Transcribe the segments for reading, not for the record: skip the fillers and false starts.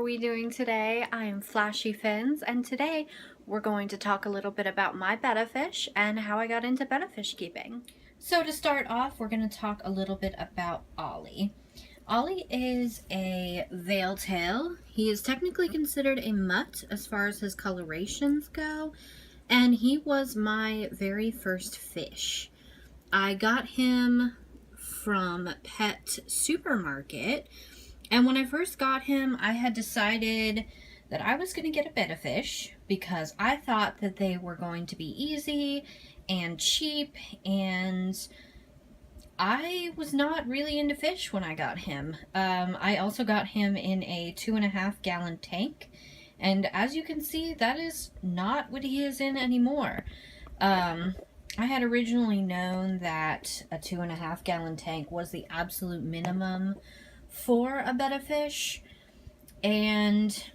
we doing today? I am Flashy Fins, and today we're going to talk a little bit about my betta fish and how I got into betta fish keeping. So to start off, we're going to talk a little bit about Ollie. Ollie is a veil tail. He is technically considered a mutt as far as his colorations go, and he was my very first fish. I got him from Pet Supermarket. And when I first got him, I had decided that I was going to get a betta fish because I thought that they were going to be easy and cheap, and I was not really into fish when I got him. I also got him in a 2.5 gallon tank, and as you can see, that is not what he is in anymore. I had originally known that a 2.5 gallon tank was the absolute minimum for a betta fish, and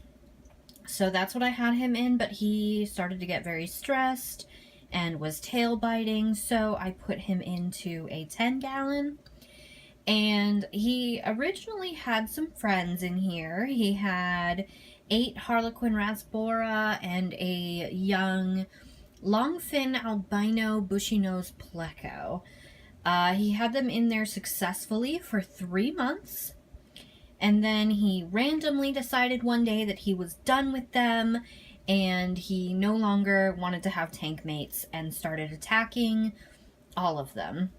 so that's what I had him in, but he started to get very stressed and was tail biting, so I put him into a 10 gallon. And he originally had some friends in here. He had 8 Harlequin rasbora and a young longfin albino bushy-nosed pleco. He had them in there successfully for 3 months. And then he randomly decided one day that he was done with them and he no longer wanted to have tank mates and started attacking all of them.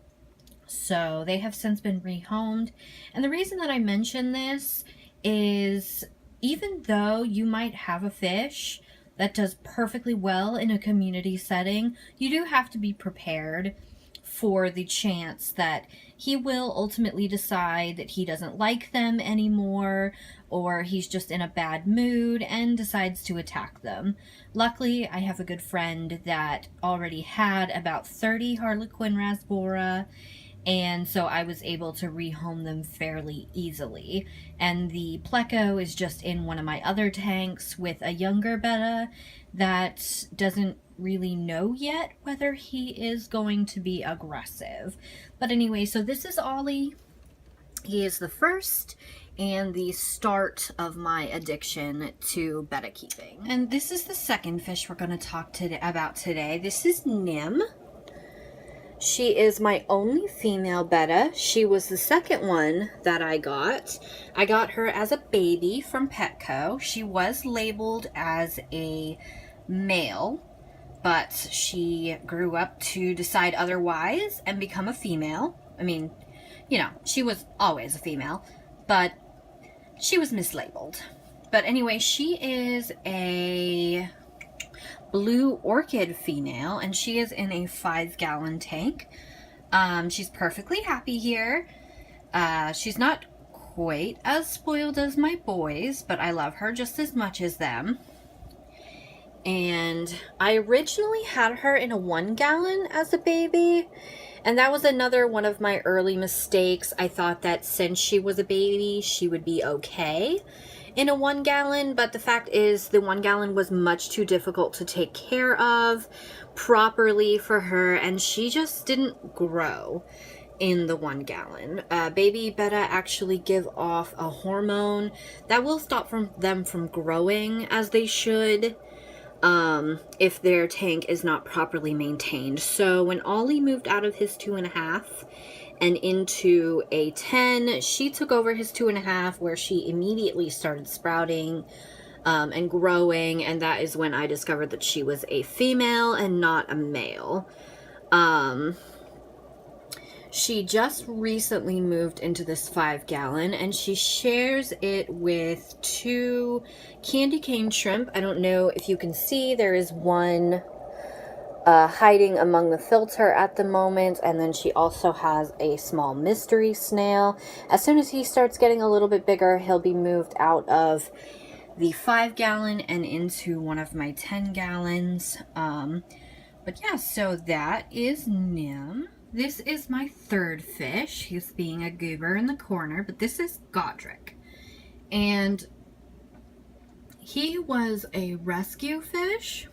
So they have since been rehomed. And the reason that I mention this is even though you might have a fish that does perfectly well in a community setting, you do have to be prepared for the chance that he will ultimately decide that he doesn't like them anymore, or he's just in a bad mood and decides to attack them. Luckily, I have a good friend that already had about 30 Harlequin rasbora, and so I was able to rehome them fairly easily. And the pleco is just in one of my other tanks with a younger betta that doesn't really know yet whether he is going to be aggressive. But anyway, so this is Ollie. He is the first and the start of my addiction to betta keeping. And this is the second fish we're going to talk about today. This is Nim. She is my only female betta. She was the second one that I got. I got her as a baby from Petco. She was labeled as a male, but she grew up to decide otherwise and become a female. I mean, you know, she was always a female, but she was mislabeled. But anyway, she is a blue orchid female, and she is in a 5 gallon tank. She's perfectly happy here. She's not quite as spoiled as my boys, but I love her just as much as them. And I originally had her in a 1 gallon as a baby, and that was another one of my early mistakes. I thought that since she was a baby, she would be okay in a 1 gallon, but the fact is the 1 gallon was much too difficult to take care of properly for her, and she just didn't grow in the 1 gallon. Baby betta actually give off a hormone that will stop them from growing as they should if their tank is not properly maintained. So when Ollie moved out of his 2.5 and into a 10, she took over his 2.5, where she immediately started sprouting and growing, and that is when I discovered that she was a female and not a male. She just recently moved into this 5 gallon, and she shares it with 2 candy cane shrimp. I don't know if you can see, there is one hiding among the filter at the moment, and then she also has a small mystery snail. As soon as he starts getting a little bit bigger, he'll be moved out of the 5 gallon and into one of my 10 gallons. But yeah, so that is Nim. This is my third fish. He's being a goober in the corner, but this is Godric. And he was a rescue fish.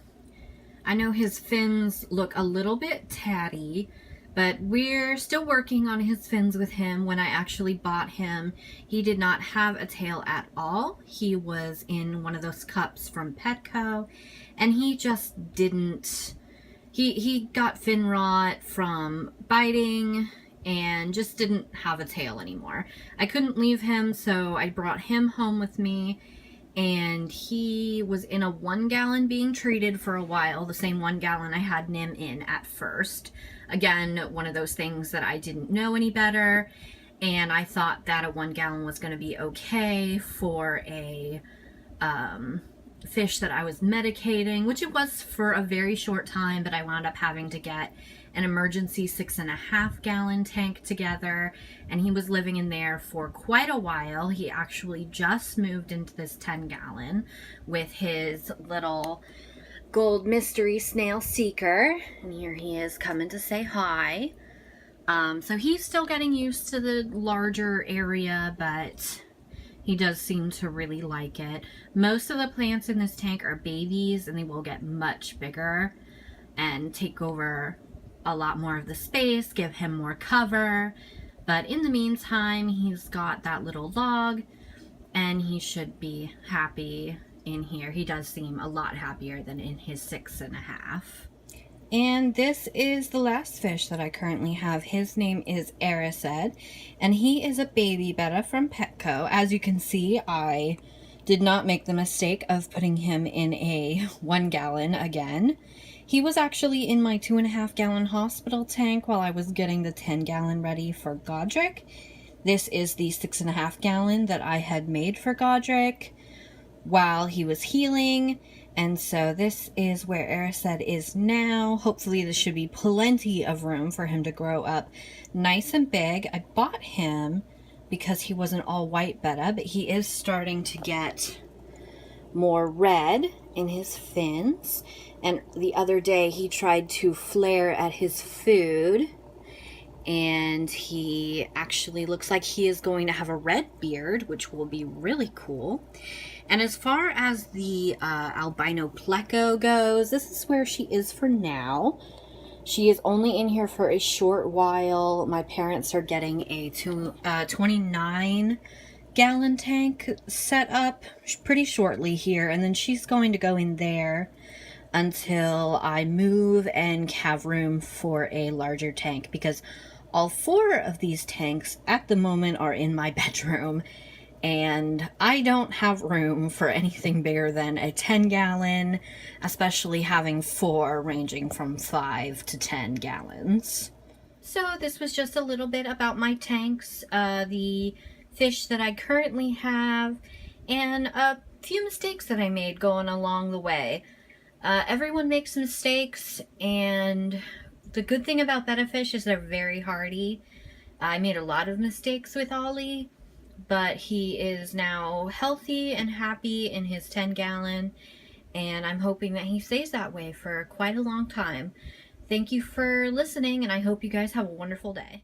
I know his fins look a little bit tatty, But we're still working on his fins with him. When I actually bought him, he did not have a tail at all. He was in one of those cups from Petco, and he just didn't... He got fin rot from biting and just didn't have a tail anymore. I couldn't leave him, so I brought him home with me, and he was in a 1 gallon being treated for a while, the same 1 gallon I had Nim in at first. Again, one of those things that I didn't know any better, and I thought that a 1 gallon was going to be okay for a fish that I was medicating, which it was for a very short time, but I wound up having to get an emergency 6.5 gallon tank together, and he was living in there for quite a while. He actually just moved into this 10 gallon with his little gold mystery snail seeker, and here he is coming to say hi. So he's still getting used to the larger area, but he does seem to really like it. Most of the plants in this tank are babies, and they will get much bigger and take over a lot more of the space, give him more cover. But in the meantime, he's got that little log, and he should be happy in here. He does seem a lot happier than in his 6.5. And this is the last fish that I currently have. His name is Erised, and he is a baby betta from Petco. As you can see, I did not make the mistake of putting him in a 1 gallon again. He was actually in my 2.5 gallon hospital tank while I was getting the 10 gallon ready for Godric. This is the 6.5 gallon that I had made for Godric while he was healing. And so this is where Erised is now. Hopefully this should be plenty of room for him to grow up nice and big. I bought him because he was an all-white betta, but he is starting to get more red in his fins. And the other day he tried to flare at his food, and he actually looks like he is going to have a red beard, which will be really cool. And as far as the albino pleco goes, this is where she is for now. She is only in here for a short while. My parents are getting a 29 gallon tank set up pretty shortly here, and then she's going to go in there until I move and have room for a larger tank, because all 4 of these tanks at the moment are in my bedroom, and I don't have room for anything bigger than a 10 gallon, especially having 4 ranging from 5 to 10 gallons. So this was just a little bit about my tanks, the fish that I currently have, and a few mistakes that I made going along the way. Everyone makes mistakes, and the good thing about betta fish is they're very hardy. I made a lot of mistakes with Ollie, but he is now healthy and happy in his 10 gallon, and I'm hoping that he stays that way for quite a long time. Thank you for listening, and I hope you guys have a wonderful day.